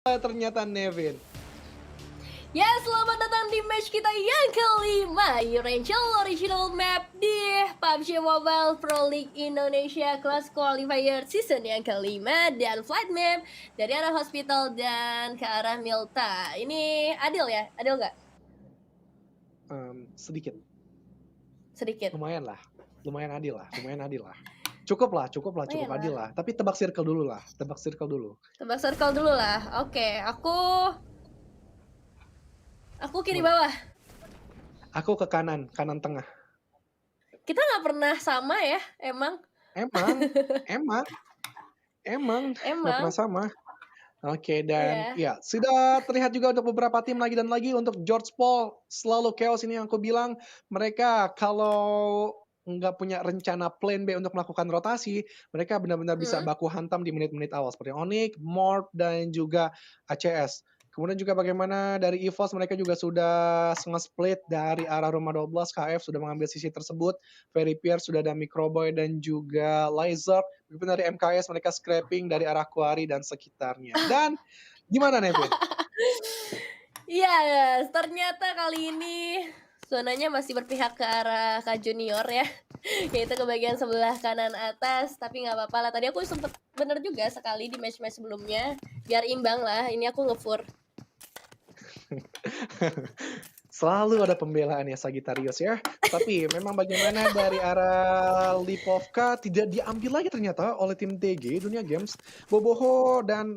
ternyata Nevin. Ya, selamat datang di match kita yang kelima, Eurangel Original Map di PUBG Mobile Pro League Indonesia Class Qualifier Season yang kelima, dan flight map dari arah hospital dan ke arah Milta. Ini adil ya? Adil nggak? Sedikit. Sedikit. Lumayan adil lah. Cukup Lumayan adil lah. lah. Tapi tebak circle dulu lah. Tebak circle dulu lah. Oke, aku kiri bawah. Aku ke kanan tengah. Kita nggak pernah sama ya, emang. Emang nggak pernah sama. Oke, dan Iya. ya sudah terlihat juga untuk beberapa tim lagi dan lagi. Untuk George Paul selalu chaos, ini yang aku bilang. Mereka kalau nggak punya rencana plan B untuk melakukan rotasi, mereka benar-benar bisa baku hantam di menit-menit awal seperti Onyx, Morph, dan juga ACS. Kemudian juga bagaimana dari EVOS, mereka juga sudah nge-split dari arah rumah 12. KF sudah mengambil sisi tersebut. Very Pierce sudah ada Microboy dan juga Lizard. Begitu dari MKS, mereka scrapping dari arah Quarry dan sekitarnya. Dan gimana Nevin? Iya, ternyata kali ini zonanya masih berpihak ke arah Kak Junior ya. Yaitu ke bagian sebelah kanan atas, tapi nggak apa-apa lah. Tadi aku sempet bener juga sekali di match-match sebelumnya. Biar imbang lah, ini aku ngefur. Selalu ada pembelaan ya Sagittarius ya. Tapi memang bagaimana dari arah Lipovka tidak diambil lagi ternyata oleh tim DG Dunia Games. Boboho dan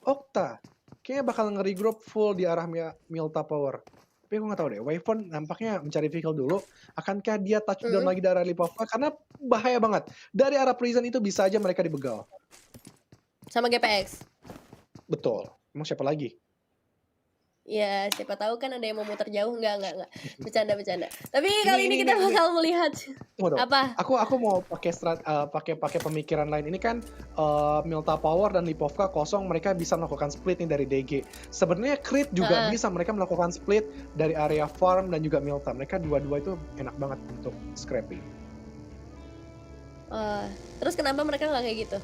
Okta kayaknya bakal nge-regroup full di arah Milta Power. Tapi aku nggak tahu deh, Wyvern nampaknya mencari vehicle dulu. Akankah dia touchdown lagi dari arah Lipovka? Karena bahaya banget. Dari arah Prison itu bisa aja mereka dibegal. Sama GPX. Betul. Emang siapa lagi? Ya, siapa tahu kan ada yang mau muter jauh. Enggak. Bercanda. Tapi kali ini kita bakal melihat apa? Aku mau pakai pemikiran lain. Ini kan Milta Power dan Lipovka kosong, mereka bisa melakukan split nih dari DG. Sebenarnya Creed juga bisa mereka melakukan split dari area farm dan juga Milta. Mereka dua-dua itu enak banget untuk scrapping. Terus kenapa mereka nggak kayak gitu?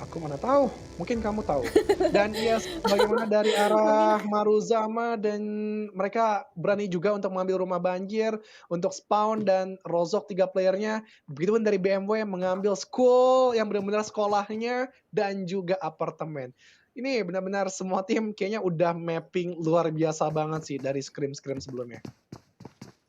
Aku mana tahu, mungkin kamu tahu. Dan ya bagaimana dari arah Maruzama, dan mereka berani juga untuk mengambil rumah banjir, untuk spawn dan rozok 3 playernya. Begitupun dari BMW mengambil school yang benar-benar sekolahnya dan juga apartemen. Ini benar-benar semua tim kayaknya udah mapping luar biasa banget sih dari scrim-scrim sebelumnya.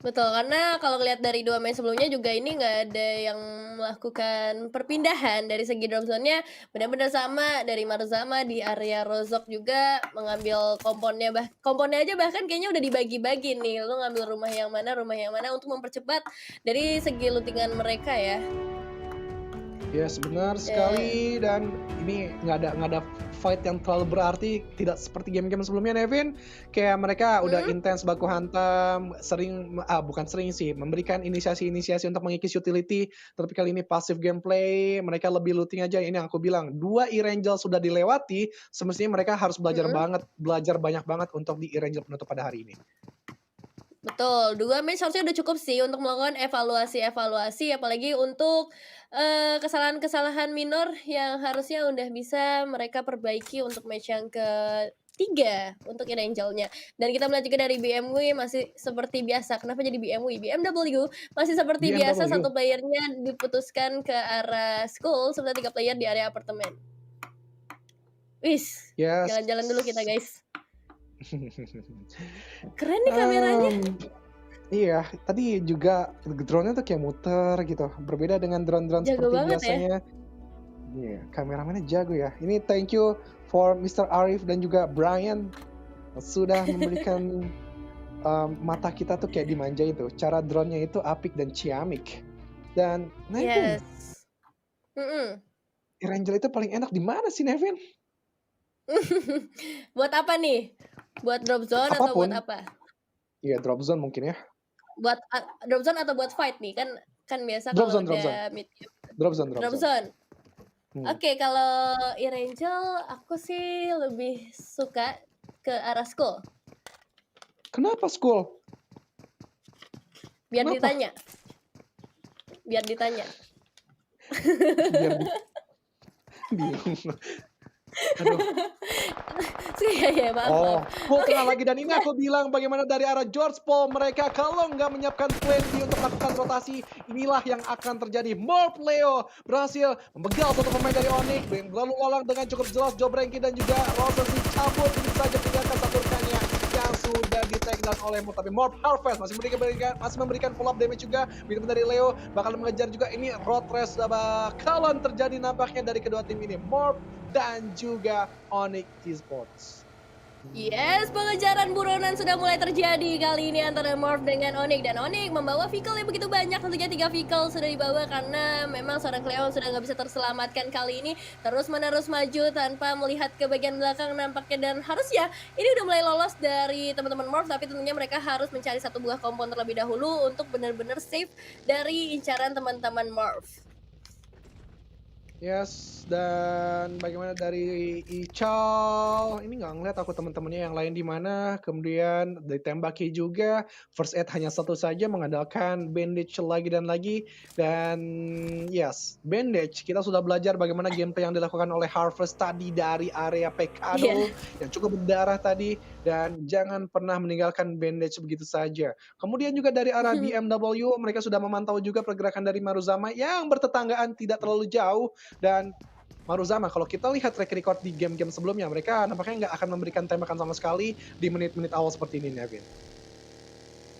Betul, karena kalau lihat dari 2 match sebelumnya juga ini nggak ada yang melakukan perpindahan dari segi drop zone-nya, benar-benar sama dari Maruzama di area Rozok juga mengambil komponnya aja bahkan kayaknya udah dibagi-bagi nih, lu ngambil rumah yang mana untuk mempercepat dari segi looting-an mereka ya. Yes, benar sekali, dan ini nggak ada fight yang terlalu berarti, tidak seperti game-game sebelumnya Nevin. Kayak mereka udah intens baku hantam, bukan sering sih, memberikan inisiasi-inisiasi untuk mengikis utility, tapi kali ini pasif gameplay, mereka lebih looting aja. Ini yang aku bilang, 2 E-Rangel sudah dilewati, semestinya mereka harus belajar banyak banget untuk di E-Rangel penutup pada hari ini. Betul, 2 match harusnya udah cukup sih untuk melakukan evaluasi, apalagi untuk kesalahan-kesalahan minor yang harusnya udah bisa mereka perbaiki untuk match yang ke-3 untuk Erangel-nya. Dan kita melihat juga dari BMW masih seperti biasa. Kenapa jadi BMW masih seperti biasa, 1 playernya diputuskan ke arah school, sementara 3 player di area apartemen. Wis, jalan-jalan dulu kita guys. Keren nih kameranya. Iya, tadi juga drone-nya tuh kayak muter gitu. Berbeda dengan drone-drone seperti biasanya. Iya, kameramennya jago ya. Ini thank you for Mr. Arif dan juga Brian sudah memberikan mata kita tuh kayak dimanjain tuh. Cara drone-nya itu apik dan ciamik. Dan Nevin, E-Rangel itu paling enak di mana sih Nevin? Buat apa nih? Buat drop zone atau buat apa? Iya, drop zone mungkin ya. Buat drop zone atau buat fight nih? Kan biasa kalau udah medium. Drop zone. Oke, kalau E-Rangel aku sih lebih suka ke arah school. Kenapa school? Biar ditanya. Aduh. Iya iya, maaf maaf. Oh, full Oke, kena lagi dan ini nah aku bilang bagaimana dari arah George Paul mereka kalau nggak menyiapkan plan B untuk melakukan rotasi, inilah yang akan terjadi. Morph Leo berhasil membegal satu pemain dari Onyx, lalu lalang dengan cukup jelas Joe Brady dan juga Rosa dicabut begitu saja tinggalkan satu rekannya yang sudah di take down oleh Morph. Tapi Morph Harvest masih memberikan follow up damage juga. Begitu dari Leo bakal mengejar juga ini road race bakalan terjadi nampaknya dari kedua tim ini, Morph dan juga Onyx Esports. yes, pengejaran buronan sudah mulai terjadi kali ini antara Morph dengan Onyx. Dan Onyx membawa vehicle yang begitu banyak, tentunya 3 vehicle sudah dibawa karena memang seorang Cleon sudah nggak bisa terselamatkan kali ini. Terus-menerus maju tanpa melihat ke bagian belakang nampaknya, dan harusnya ini udah mulai lolos dari teman-teman Morph, tapi tentunya mereka harus mencari satu buah kompon terlebih dahulu untuk benar-benar safe dari incaran teman-teman Morph. Yes, dan bagaimana dari Ical, ini nggak ngeliat aku teman-temannya yang lain di mana, kemudian ditembaki juga, first aid hanya satu saja mengandalkan bandage lagi dan lagi, dan yes, bandage kita sudah belajar bagaimana gameplay yang dilakukan oleh Harvest tadi dari area Iya. Pekado yang cukup berdarah tadi, dan jangan pernah meninggalkan bandage begitu saja. Kemudian juga dari arah BMW, mereka sudah memantau juga pergerakan dari Maruzama yang bertetanggaan tidak terlalu jauh, dan Maruzama kalau kita lihat track record di game-game sebelumnya, mereka nampaknya nggak akan memberikan tembakan sama sekali di menit-menit awal seperti ini, Nevin.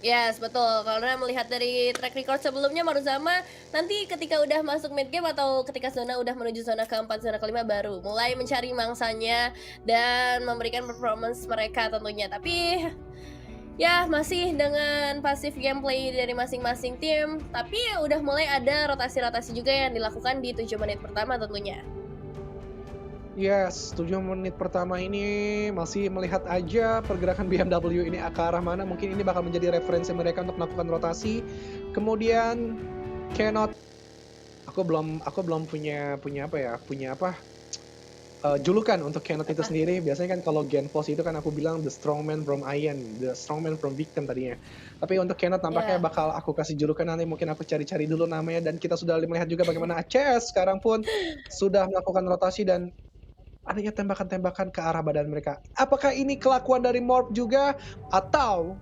Yes, betul. Karena melihat dari track record sebelumnya Maruzama nanti ketika udah masuk mid game atau ketika zona udah menuju zona keempat, zona kelima baru mulai mencari mangsanya dan memberikan performance mereka tentunya. Tapi ya masih dengan pasif gameplay dari masing-masing tim, tapi udah mulai ada rotasi-rotasi juga yang dilakukan di 7 menit pertama tentunya. Yes, 7 menit pertama ini masih melihat aja pergerakan BMW ini ke arah mana, mungkin ini bakal menjadi referensi mereka untuk melakukan rotasi. Kemudian Cannot, aku belum punya julukan untuk Cannot itu Apa? sendiri. Biasanya kan kalau Genpos itu kan aku bilang the strongman from Iron, the strongman from Victim tadinya. Tapi untuk Cannot nampaknya Ya. bakal aku kasih julukan nanti, mungkin aku cari-cari dulu namanya, dan kita sudah melihat juga bagaimana ACS sekarang pun sudah melakukan rotasi dan adanya tembakan-tembakan ke arah badan mereka. Apakah ini kelakuan dari Morph juga atau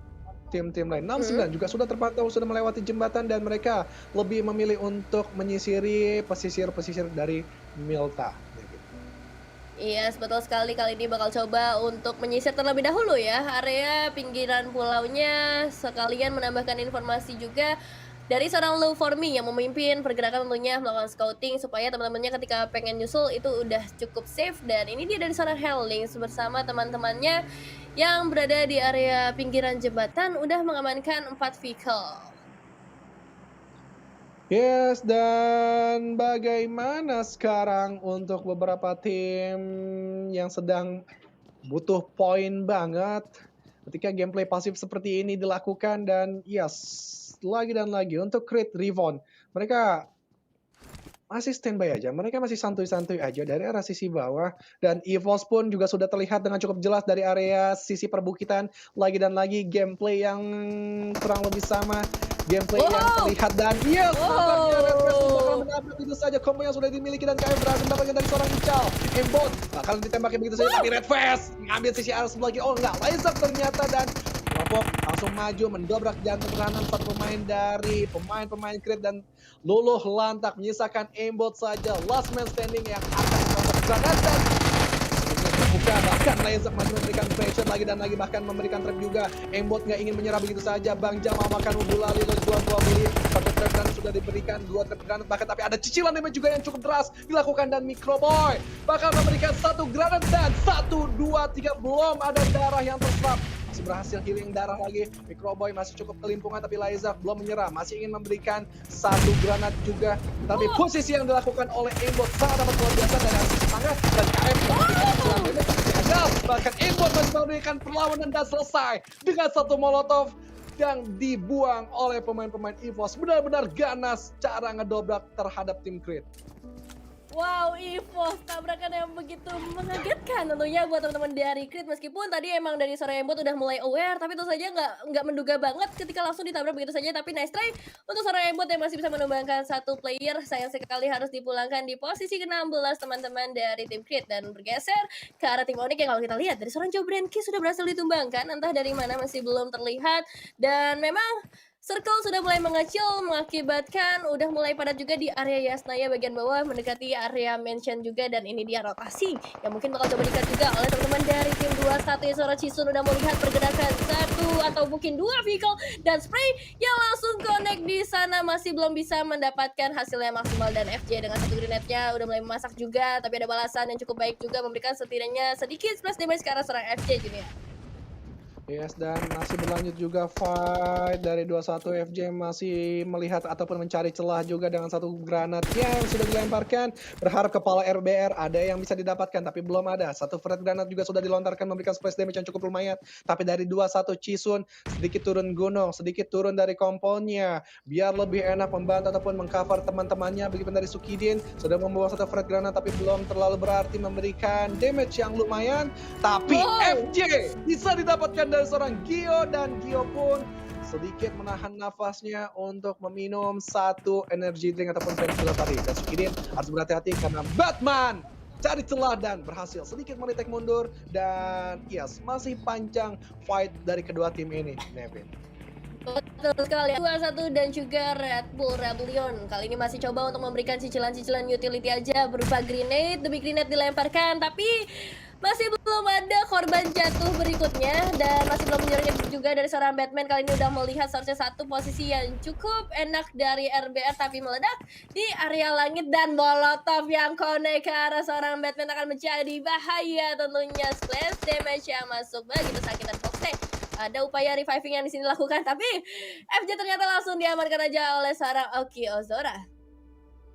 tim-tim lain? Hmm. 69 juga sudah terpantau sudah melewati jembatan dan mereka lebih memilih untuk menyisiri pesisir-pesisir dari Milta. Iya, betul sekali. Kali ini bakal coba untuk menyisir terlebih dahulu ya area pinggiran pulaunya, sekalian menambahkan informasi juga dari seorang Lou Formi yang memimpin pergerakan tentunya melakukan scouting supaya teman-temannya ketika pengen nyusul itu udah cukup safe. Dan ini dia dari seorang Hellings bersama teman-temannya yang berada di area pinggiran jembatan udah mengamankan 4 vehicle. Yes, dan bagaimana sekarang untuk beberapa tim yang sedang butuh poin banget ketika gameplay pasif seperti ini dilakukan, dan yes, lagi dan lagi untuk Creed Rivon, mereka masih standby aja, mereka masih santuy-santuy aja dari arah sisi bawah, dan EVOS pun juga sudah terlihat dengan cukup jelas dari area sisi perbukitan. Lagi dan lagi gameplay yang kurang lebih sama, gameplay yang Wow! terlihat, dan yes, nampaknya Red Fest pun bakal Wow! menabrak begitu saja combo yang sudah dimiliki, dan KM berhasil mendapatkan dari seorang Ical. Embot bakal ditembaki begitu saja, tapi Red Fest ngambil sisi arah sebelah kiri. Oh enggak, Laser ternyata, dan Kelompok langsung maju mendobrak jantung pertahanan satu pemain dari pemain Creed, dan luluh lantak menyisakan Aimbot saja last man standing yang akan melakukan serangan, dan terbuka, bahkan Laser masih memberikan pressure lagi dan lagi, bahkan memberikan trap juga. Aimbot nggak ingin menyerah begitu saja. Bang Jamal makan Ubulali dan dua beli, satu trap granat sudah diberikan, 2 trap granat bahkan, tapi ada cicilan damage juga yang cukup deras dilakukan, dan Microboy bakal memberikan 1 granat, dan 1, 2, 3 belum ada darah yang terserap. Masih berhasil healing darah lagi. Microboy masih cukup kelimpungan, tapi Laizak belum menyerah, masih ingin memberikan 1 granat juga. Tapi posisi yang dilakukan oleh Aimbot sangat amat luar biasa dari arah tangga, dan KM memberikan cicilan damage tapi gagal. Bahkan Aimbot masih memberikan perlawanan dan selesai dengan 1 molotov yang dibuang oleh pemain-pemain EVOS. Benar-benar ganas cara ngedobrak terhadap tim Creed. Wow, EVOS tabrakan yang begitu mengagetkan tentunya buat teman-teman dari Creed, meskipun tadi emang dari Soraya Embot udah mulai aware, tapi tentu saja nggak menduga banget ketika langsung ditabrak begitu saja. Tapi nice try untuk Soraya Embot yang masih bisa menumbangkan satu player. Sayang sekali harus dipulangkan di posisi ke-16 teman-teman dari tim Creed, dan bergeser ke arah tim Onyx yang kalau kita lihat dari seorang Joe Brenki sudah berhasil ditumbangkan, entah dari mana masih belum terlihat. Dan memang circle sudah mulai mengecil, mengakibatkan udah mulai padat juga di area Yasnaya bagian bawah mendekati area mansion juga, dan ini dia rotasi yang mungkin bakal coba dikat juga oleh teman-teman dari tim 21 ya. Seorang Chisun udah melihat pergerakan satu atau mungkin dua vehicle dan spray yang langsung connect di sana, masih belum bisa mendapatkan hasil yang maksimal, dan FJ dengan satu grenade-nya udah mulai memasak juga, tapi ada balasan yang cukup baik juga memberikan setidaknya sedikit splash damage ke arah seorang FJ Junior. Yes, dan masih berlanjut juga fight dari 21. FJ masih melihat ataupun mencari celah juga dengan satu granat yang sudah dilemparkan. Berharap kepala RBR ada yang bisa didapatkan, tapi belum ada. Satu frag granat juga sudah dilontarkan memberikan splash damage yang cukup lumayan. Tapi dari 21 Chisun sedikit turun gunung, sedikit turun dari komponnya. Biar lebih enak membantu ataupun mengcover teman-temannya. Begitu dari Sukidin sudah membawa satu frag granat, tapi belum terlalu berarti memberikan damage yang lumayan. Tapi FJ bisa didapatkan dari seorang Gio, dan Gio pun sedikit menahan nafasnya untuk meminum satu energy drink ataupun painkiller tadi. Dan Sukidin harus berhati-hati karena Batman cari celah dan berhasil sedikit meritek mundur, dan yes, masih panjang fight dari kedua tim ini, Nevin. Betul sekali, 21 dan juga Red Bull Rebellion kali ini masih coba untuk memberikan cicilan-cicilan utility aja berupa grenade demi grenade dilemparkan, tapi masih belum ada korban jatuh berikutnya, dan masih belum menyerang juga dari seorang Batman. Kali ini udah melihat seharusnya satu posisi yang cukup enak dari RBR, tapi meledak di area langit, dan molotov yang connect ke arah seorang Batman akan menjadi bahaya tentunya. Splash damage yang masuk begitu sakit, dan Foxy ada upaya reviving yang di sini dilakukan, tapi FJ ternyata langsung diamankan aja oleh seorang Oki Ozora.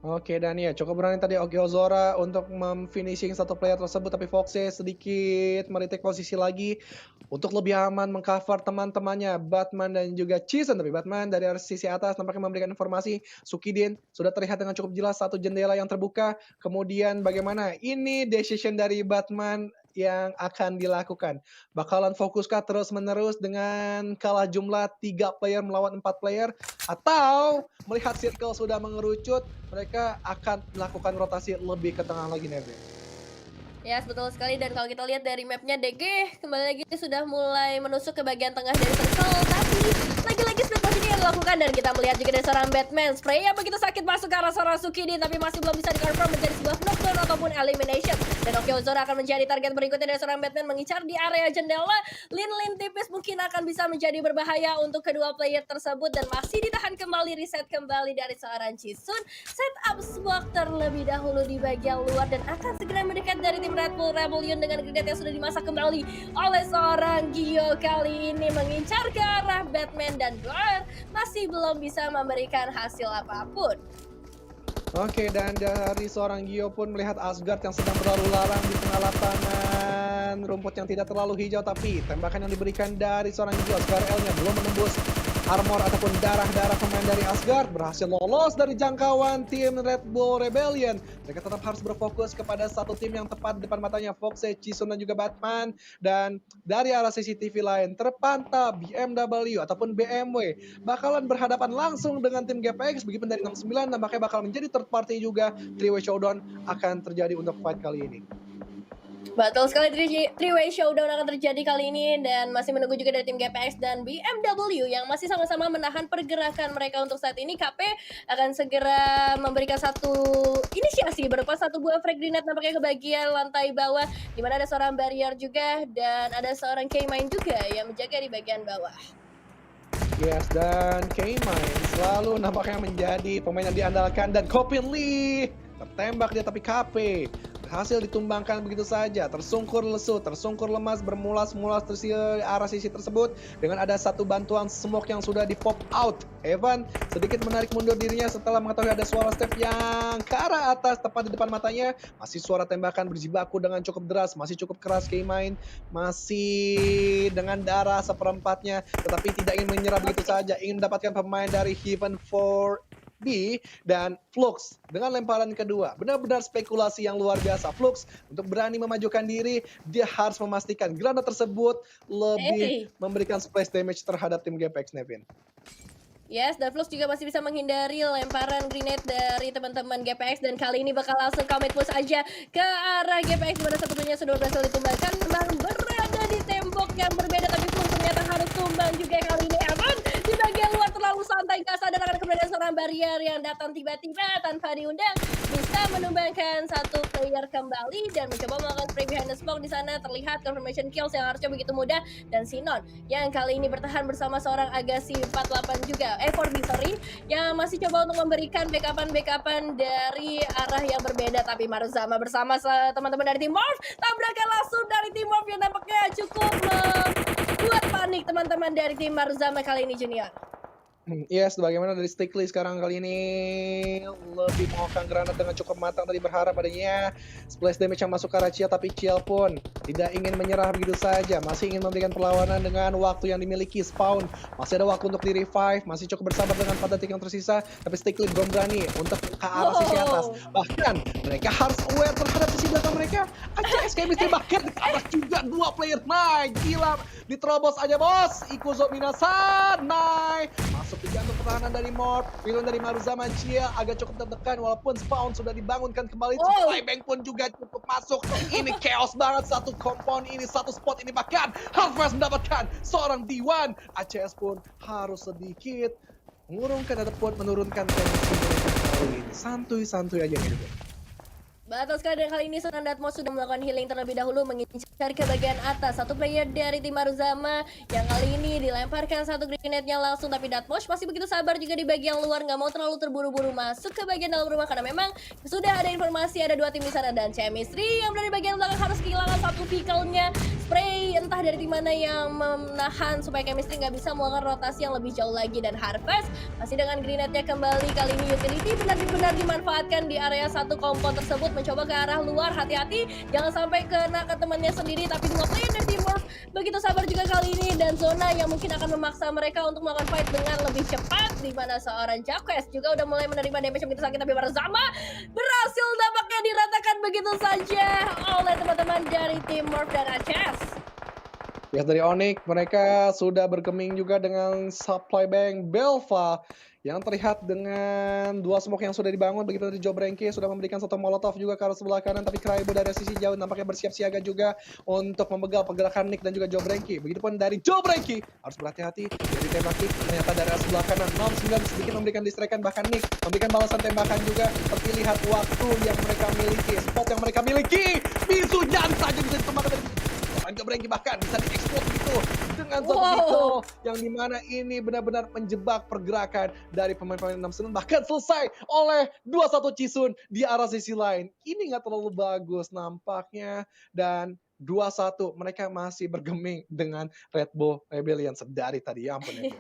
Oke, dan ya cukup berani tadi Oki Ozora untuk finishing satu player tersebut, tapi Foxy sedikit meretake posisi lagi untuk lebih aman mengcover teman-temannya Batman dan juga Chisun. Tapi Batman dari sisi atas nampaknya memberikan informasi Sukidin sudah terlihat dengan cukup jelas satu jendela yang terbuka. Kemudian bagaimana ini decision dari Batman yang akan dilakukan? Bakalan fokuskah terus-menerus dengan kalah jumlah 3 player melawan 4 player, atau melihat circle sudah mengerucut, mereka akan melakukan rotasi lebih ke tengah lagi, Nevin? Yes, betul sekali, dan kalau kita lihat dari mapnya DG kembali lagi sudah mulai menusuk ke bagian tengah dari circle, tapi lagi-lagi split positioning yang dilakukan, dan kita melihat juga dari seorang Batman spray yang begitu sakit masuk ke arah seorang Sukidin, tapi masih belum bisa di-confirm menjadi sebuah knockdown ataupun elimination, dan Oki Ozora akan menjadi target berikutnya dari seorang Batman mengincar di area jendela. Lin tipis mungkin akan bisa menjadi berbahaya untuk kedua player tersebut, dan masih ditahan kembali, reset kembali dari seorang Chisun. Setup smoke terlebih dahulu di bagian luar, dan akan segera mendekat dari tim Red Bull Rebellion dengan grenade yang sudah dimasak kembali oleh seorang Gio. Kali ini mengincar ke arah Batman, dan Dwyer masih belum bisa memberikan hasil apapun. Oke, dan dari seorang Gio pun melihat Asgard yang sedang berlalu lalang di tengah lapangan rumput yang tidak terlalu hijau, tapi tembakan yang diberikan dari seorang Gio, Scar L-nya belum menembus armor ataupun darah-darah pemain dari Asgard, berhasil lolos dari jangkauan tim Red Bull Rebellion. Mereka tetap harus berfokus kepada satu tim yang tepat di depan matanya, Foxy, Chisun, dan juga Batman. Dan dari arah CCTV lain terpantau BMW ataupun BMW bakalan berhadapan langsung dengan tim GPX. Begitu dari 69, nampaknya bakal menjadi third party juga. Three-way showdown akan terjadi untuk fight kali ini. Betul sekali, three-way showdown akan terjadi kali ini, dan masih menunggu juga dari tim GPX dan BMW yang masih sama-sama menahan pergerakan mereka untuk saat ini. KP akan segera memberikan satu inisiasi berupa satu buah frag grenade nampaknya ke bagian lantai bawah, di mana ada seorang barrier juga, dan ada seorang K-Mine juga yang menjaga di bagian bawah. Yes, dan K-Mine selalu nampaknya menjadi pemain yang diandalkan, dan Kopin Lee tertembak dia, tapi KP berhasil ditumbangkan begitu saja, tersungkur lesu, tersungkur lemas, bermulas-mulas arah sisi tersebut dengan ada satu bantuan smoke yang sudah di pop out. Evan sedikit menarik mundur dirinya setelah mengetahui ada suara step yang ke arah atas tepat di depan matanya. Masih suara tembakan berjibaku dengan cukup deras, masih cukup keras. K-Mine masih dengan darah seperempatnya, tetapi tidak ingin menyerah begitu saja, ingin mendapatkan pemain dari Heaven 4 B dan Flux dengan lemparan kedua. Benar-benar spekulasi yang luar biasa. Flux untuk berani memajukan diri, dia harus memastikan granat tersebut lebih Hey. memberikan splash damage terhadap tim GPX, Nevin. Yes, dan Flux juga masih bisa menghindari lemparan grenade dari teman-teman GPX dan kali ini bakal langsung commit push aja ke arah GPX di mana satu punya sudah berhasil ditumbangkan. Memang berada di tembok yang berbeda tapi Flux ternyata harus tumbang juga kali ini. Aman di bagian luar terlalu santai, gak sadar akan keberadaan seorang barrier yang datang tiba-tiba tanpa diundang bisa menumbangkan satu player kembali dan mencoba melakukan spray behind the smoke. Di sana terlihat confirmation kills yang harusnya begitu mudah dan Sinon yang kali ini bertahan bersama seorang Agassi 48 juga 4B sorry, yang masih coba untuk memberikan backupan dari arah yang berbeda tapi Maruzama bersama teman-teman dari tim Morph tabrakan langsung dari tim Morph yang nampaknya cukup membuat panik teman-teman dari tim Maruzama kali ini Junior. Yes, bagaimana dari Stickley sekarang kali ini lebih mengokan granat dengan cukup matang tadi berharap adanya splash damage yang masuk ke arah Ciel, tapi Ciel pun tidak ingin menyerah begitu saja, masih ingin memberikan perlawanan dengan waktu yang dimiliki. Spawn masih ada waktu untuk di revive, masih cukup bersabar dengan 4 detik yang tersisa, tapi Stickley belum berani untuk ke arah sisi atas. Bahkan mereka harus aware terhadap sisi belakang mereka. ACS Chemistry bahkan ke atas juga 2 player. Nah, gila, diterobos aja bos. Ikuzo Minasan, nah masuk di jantung pertahanan dari Morph, pilihan dari Maruzama. Ciel agak cukup tertekan walaupun Spawn sudah dibangunkan kembali. Flybank pun juga cukup masuk. Ini chaos banget, satu compound ini, satu spot ini, bahkan Harvest mendapatkan seorang D1. ACS pun harus sedikit mengurungkan ataupun menurunkan tensi mereka kali ini. Santuy-santuy aja nih. Betul sekali dan kali ini Senan Datmos sudah melakukan healing terlebih dahulu mengincar ke bagian atas. Satu player dari tim Maruzama yang kali ini dilemparkan satu grenade-nya langsung tapi Datmos masih begitu sabar juga di bagian luar, nggak mau terlalu terburu-buru masuk ke bagian dalam rumah karena memang sudah ada informasi ada 2 tim di sana dan Chemistry yang berada di bagian belakang harus kehilangan satu vehicle-nya. Spray entah dari tim mana yang menahan supaya Chemistry nggak bisa melakukan rotasi yang lebih jauh lagi dan Harvest masih dengan grenade-nya kembali. Kali ini utility benar-benar dimanfaatkan di area satu kompon tersebut, mencoba ke arah luar, hati-hati jangan sampai kena ke temannya sendiri, tapi 2 player dari tim Morph begitu sabar juga kali ini dan zona yang mungkin akan memaksa mereka untuk melakukan fight dengan lebih cepat di mana seorang Jacques juga udah mulai menerima damage yang begitu sakit tapi Maruzama berhasil dampaknya diratakan begitu saja oleh teman-teman dari tim Morph dan ACS. Ya, dari Onyx mereka sudah bergeming juga dengan supply bank Belva yang terlihat dengan 2 smoke yang sudah dibangun. Begitu dari Jobrenki sudah memberikan satu molotov juga ke arah sebelah kanan, tapi Kraibo dari sisi jauh nampaknya bersiap siaga juga untuk membegal pergerakan Nick dan juga Jobrenki. Begitupun dari Jobrenki harus berhati-hati dari tembaki, ternyata dari arah sebelah kanan 09 sedikit memberikan distraction, bahkan Nick memberikan balasan tembakan juga. Tapi lihat waktu yang mereka miliki, spot yang mereka miliki, Mizu nyantai saja bisa ditumbangkan dari Jobrenki, bahkan bisa diekspor gitu dengan satu vehicle yang dimana ini benar-benar menjebak pergerakan dari pemain-pemain 6 bahkan selesai oleh 21 Cisun di arah sisi lain. Ini nggak terlalu bagus nampaknya dan 21 mereka masih bergeming dengan Red Bull Rebellion sedari tadi. Ya ampun ya.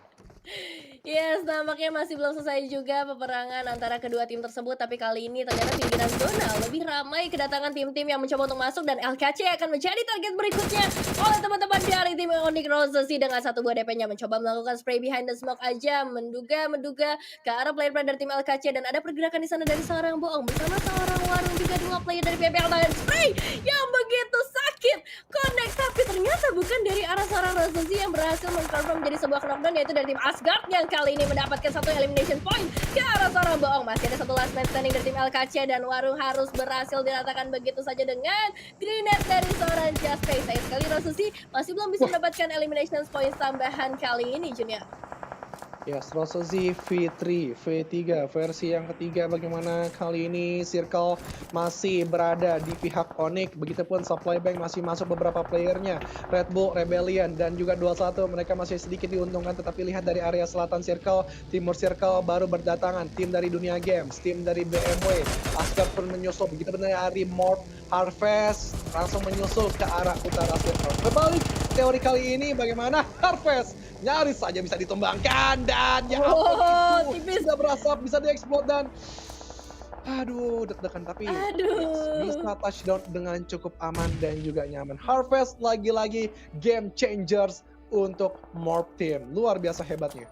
Yes, nampaknya masih belum selesai juga peperangan antara kedua tim tersebut, tapi kali ini ternyata pinggiran zona lebih ramai kedatangan tim-tim yang mencoba untuk masuk dan LKC akan menjadi target berikutnya oleh teman-teman dari tim Onyx Roses dengan 1 buah DP-nya mencoba melakukan spray behind the smoke aja, menduga ke arah player-player dari tim LKC dan ada pergerakan di sana dari seorang Boong bersama seorang Warung juga 2 player dari PPL dan spray yang begitu sakit connect tapi ternyata bukan dari arah seorang Roses yang berhasil mengconfirm menjadi sebuah knockdown yaitu dari tim Asgard yang kali ini mendapatkan satu elimination point ke arah seorang Boong. Masih ada satu last man standing dari tim LKC dan Warung harus berhasil diratakan begitu saja dengan grenade dari seorang Just Face. Sayang sekali Rosusi masih belum bisa mendapatkan elimination point tambahan kali ini Junior. Yes, Rosozi V3 versi yang ketiga. Bagaimana kali ini Circle masih berada di pihak Onyx, begitupun supply bank masih masuk beberapa playernya, Red Bull Rebellion dan juga 21 mereka masih sedikit diuntungkan, tetapi lihat dari area selatan Circle, timur Circle baru berdatangan tim dari Dunia Games, tim dari BMW, Asgard pun menyusul, begitu benar dari Morph, Harvest langsung menyusul ke arah utara Circle. Berbalik teori kali ini bagaimana Harvest nyaris saja bisa ditumbangkan dan ya ampun itu sudah berasap bisa dieksploit dan aduh deg-degan tapi bisa touchdown dengan cukup aman dan juga nyaman. Harvest lagi-lagi game changers untuk Morph Team, luar biasa hebatnya.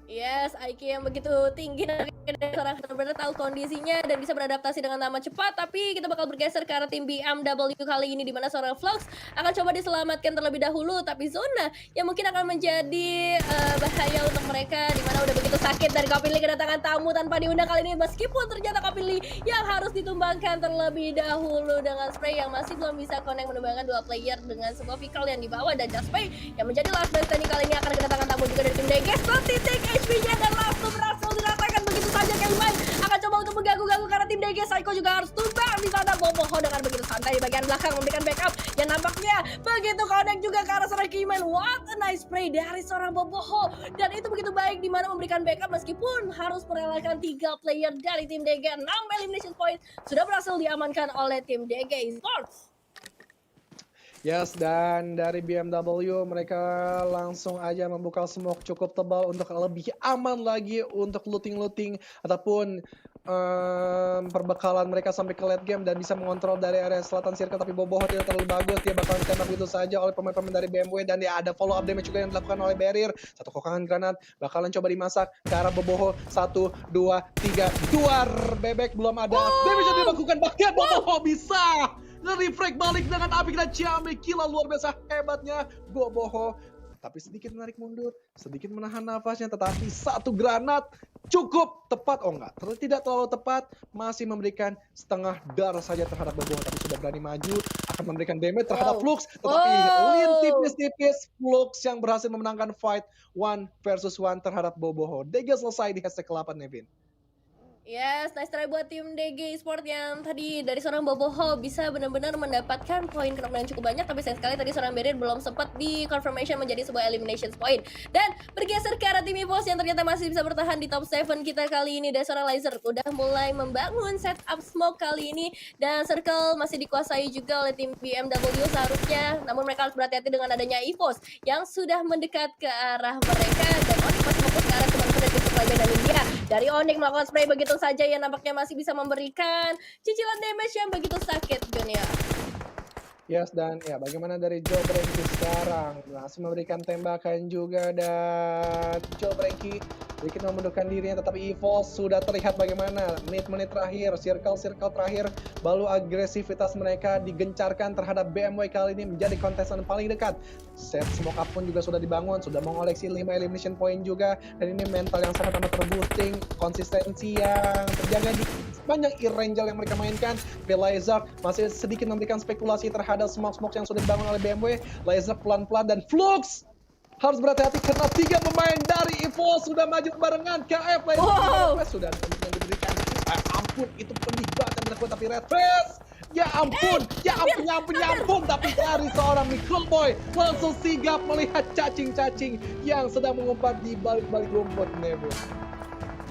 Yes, IQ yang begitu tinggi dari seorang benar-benar tahu kondisinya dan bisa beradaptasi dengan amat cepat. Tapi kita bakal bergeser ke arah tim BMW kali ini di mana seorang Vlogs akan coba diselamatkan terlebih dahulu. Tapi zona yang mungkin akan menjadi bahaya untuk mereka di mana udah begitu sakit dari Kopili kedatangan tamu tanpa diundang kali ini meskipun ternyata Kopili yang harus ditumbangkan terlebih dahulu dengan spray yang masih belum bisa connect menumbangkan dua player dengan sebuah vehicle yang dibawa dan Jaspay yang menjadi last man standing kali ini akan kedatangan tamu juga dari tim DG. Titik HP-nya dan langsung berhasil dirasakan begitu saja. Kevin akan coba untuk mengganggu-ganggu karena tim DG. Psycho juga harus tumbang di sana. Boboho dengan begitu santai di bagian belakang memberikan backup yang nampaknya begitu connect juga ke arah seorang Kiman. What a nice play dari seorang Boboho dan itu begitu baik di mana memberikan backup meskipun harus merelakan 3 player dari tim DG. 6 elimination point sudah berhasil diamankan oleh tim DG Esports. Yes, dan dari BMW mereka langsung aja membuka smoke cukup tebal untuk lebih aman lagi untuk looting-looting ataupun perbekalan mereka sampai ke late game dan bisa mengontrol dari area selatan circle. Tapi Boboho tidak terlalu bagus, dia bakalan ditembak begitu saja oleh pemain-pemain dari BMW dan dia ada follow up damage juga yang dilakukan oleh Barrier. Satu kokangan granat bakalan coba dimasak ke arah Boboho. 1, 2, 3, duar bebek belum ada. Damage yang dilakukan bahkan Boboho bisa nge-refrag balik dengan Abik dan Ciamik. Gila luar biasa hebatnya Boboho. Tapi sedikit menarik mundur, sedikit menahan nafasnya, tetapi satu granat cukup tepat. Oh enggak, tidak terlalu tepat, masih memberikan setengah darah saja terhadap Boboho, tapi sudah berani maju, akan memberikan damage terhadap Flux, tetapi Lin tipis-tipis Flux yang berhasil memenangkan fight 1 versus 1 terhadap Boboho. DG selesai di hashtag ke-8, Nevin. Yes, nice try buat tim DG Esport yang tadi dari seorang Boboho bisa benar-benar mendapatkan poin knockdown cukup banyak, tapi sayang sekali tadi seorang Barrier belum sempat di confirmation menjadi sebuah elimination point. Dan bergeser ke arah tim EVOS yang ternyata masih bisa bertahan di top 7 kita kali ini. Dan seorang Laser udah mulai membangun setup smoke kali ini dan circle masih dikuasai juga oleh tim BMW seharusnya. Namun mereka harus berhati-hati dengan adanya EVOS yang sudah mendekat ke arah mereka dan Onyx masih fokus ke arah teman-teman dari tim Supply dan India. Dari Onyx melakukan spray begitu saja yang nampaknya masih bisa memberikan cicilan damage yang begitu sakit, Junior. Yes, dan ya bagaimana dari Joe Branky sekarang masih memberikan tembakan juga dan Joe Branky sedikit memundurkan dirinya, tetapi EVOS sudah terlihat bagaimana menit-menit terakhir, circle terakhir, balu agresivitas mereka digencarkan terhadap BMW kali ini menjadi kontestan paling dekat. Set smoke up pun juga sudah dibangun, sudah mengoleksi 5 elimination point juga, dan ini mental yang sangat amat terboosting, konsistensi yang terjaga di sepanjang Irangel yang mereka mainkan. Laser masih sedikit memberikan spekulasi terhadap smoke-smoke yang sudah dibangun oleh BMW. Laser pelan-pelan dan Flux harus berhati-hati karena 3 pemain dari EVOS sudah maju barengan. KF sudah diberikan. Ampun, itu pedih banget yang dilakukan, tapi Red Face ya ampun, ya ampun, tapi dari seorang Micro Boy langsung sigap melihat cacing-cacing yang sedang mengumpat di balik-balik rumput. Never.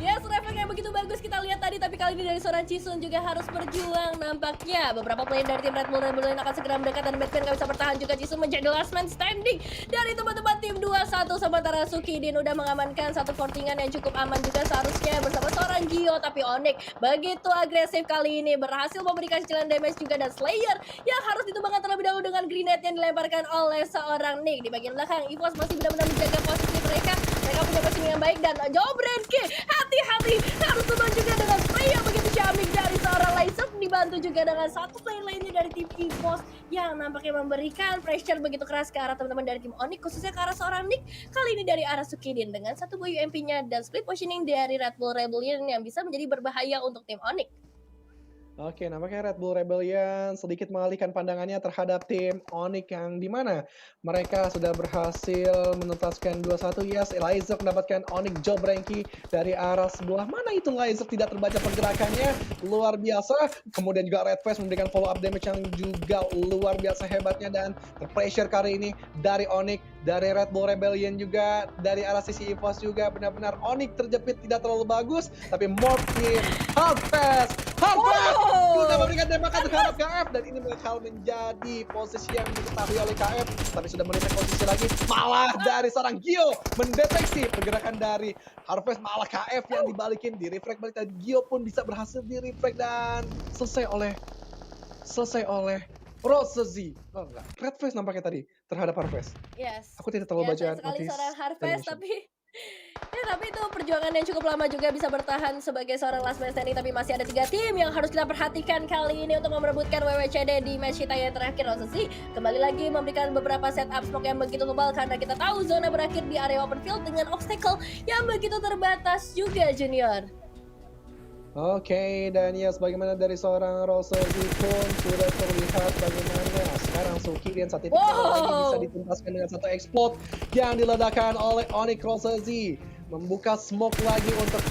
Yes, refleks yang begitu bagus kita lihat tadi, tapi kali ini dari seorang Chisun juga harus berjuang nampaknya. Beberapa player dari tim Red Bull akan segera mendekat dan Batman gak bisa bertahan juga. Chisun menjadi last man standing dari teman-teman tim 2-1, sementara Sukidin udah mengamankan satu fortingan yang cukup aman juga seharusnya bersama seorang Gio, tapi Onyx begitu agresif kali ini berhasil memberikan cicilan damage juga dan Slayer yang harus ditumbangkan terlebih dahulu dengan grenade yang dilemparkan oleh seorang Nick. Di bagian belakang EVOS masih benar-benar menjaga posisi mereka punya posisi yang baik dan Joe Branky hati-hati harus tumbang juga dengan spray yang begitu ciamik dari seorang Laser, dibantu juga dengan satu player lainnya dari tim EVOS yang nampaknya memberikan pressure begitu keras ke arah teman-teman dari tim Onyx, khususnya ke arah seorang Nick, kali ini dari arah Sukidin dengan satu buah UMP-nya dan split positioning dari Red Bull Rebellion yang bisa menjadi berbahaya untuk tim Onyx. Oke, nampaknya Red Bull Rebellion sedikit mengalihkan pandangannya terhadap tim Onyx yang dimana mereka sudah berhasil menuntaskan 2-1. Yes, Laser mendapatkan Onyx Joe Branky dari arah sebelah mana itu. Laser tidak terbaca pergerakannya, luar biasa. Kemudian juga Red Face memberikan follow up damage yang juga luar biasa hebatnya dan pressure kali ini dari Onyx, dari Red Bull Rebellion juga, dari arah sisi EVOS juga. Benar-benar Onyx terjepit tidak terlalu bagus, tapi Morphin, Harvest sudah memberikan tembakan terhadap KF dan ini bakal menjadi posisi yang diketahui oleh KF, tapi sudah melihat posisi lagi malah dari seorang Gio mendeteksi pergerakan dari Harvest, malah KF yang dibalikin di refrag balik dan Gio pun bisa berhasil di refrag dan selesai oleh Rosezi. Oh enggak, Red Face nampaknya tadi terhadap Harvest. Yes. Aku tidak terlalu baca sekali notis seorang Harvest, tapi Ya tapi itu perjuangan yang cukup lama juga bisa bertahan sebagai seorang last man standing, tapi masih ada 3 tim yang harus kita perhatikan kali ini untuk merebutkan WWCD di match kita yang terakhir. Rossi kembali lagi memberikan beberapa setup smoke yang begitu tebal karena kita tahu zona berakhir di area open field dengan obstacle yang begitu terbatas juga, Junior. Oke, dan ya sebagaimana dari seorang Rosozi pun sudah terlihat bagaimana sekarang Sukirian saat ini lagi bisa Wow! dituntaskan dengan satu explode yang diledakkan oleh Onyx Rosozi. Membuka smoke lagi untuk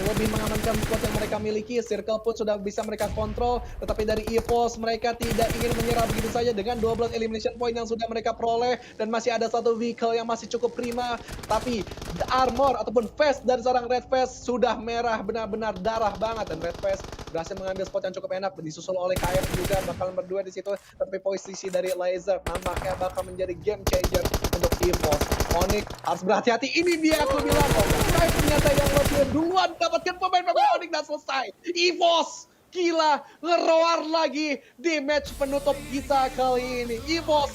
lebih mengamankan spot yang mereka miliki. Circle pun sudah bisa mereka kontrol, tetapi dari EVOS mereka tidak ingin menyerah begitu saja dengan 12 elimination point yang sudah mereka peroleh dan masih ada satu vehicle yang masih cukup prima, tapi the armor ataupun vest dari seorang Red Vest sudah merah, benar-benar darah banget, dan Red Vest berhasil mengambil spot yang cukup enak, disusul oleh KF juga bakalan berdua di situ, tapi posisi dari Laser nampaknya bakal menjadi game changer untuk EVOS. Onyx harus berhati-hati, ini dia aku bilang, KF ternyata yang lebih duluan dapatkan pemain-pemain Onyx dan selesai. EVOS gila, ngeroar lagi di match penutup kita kali ini. EVOS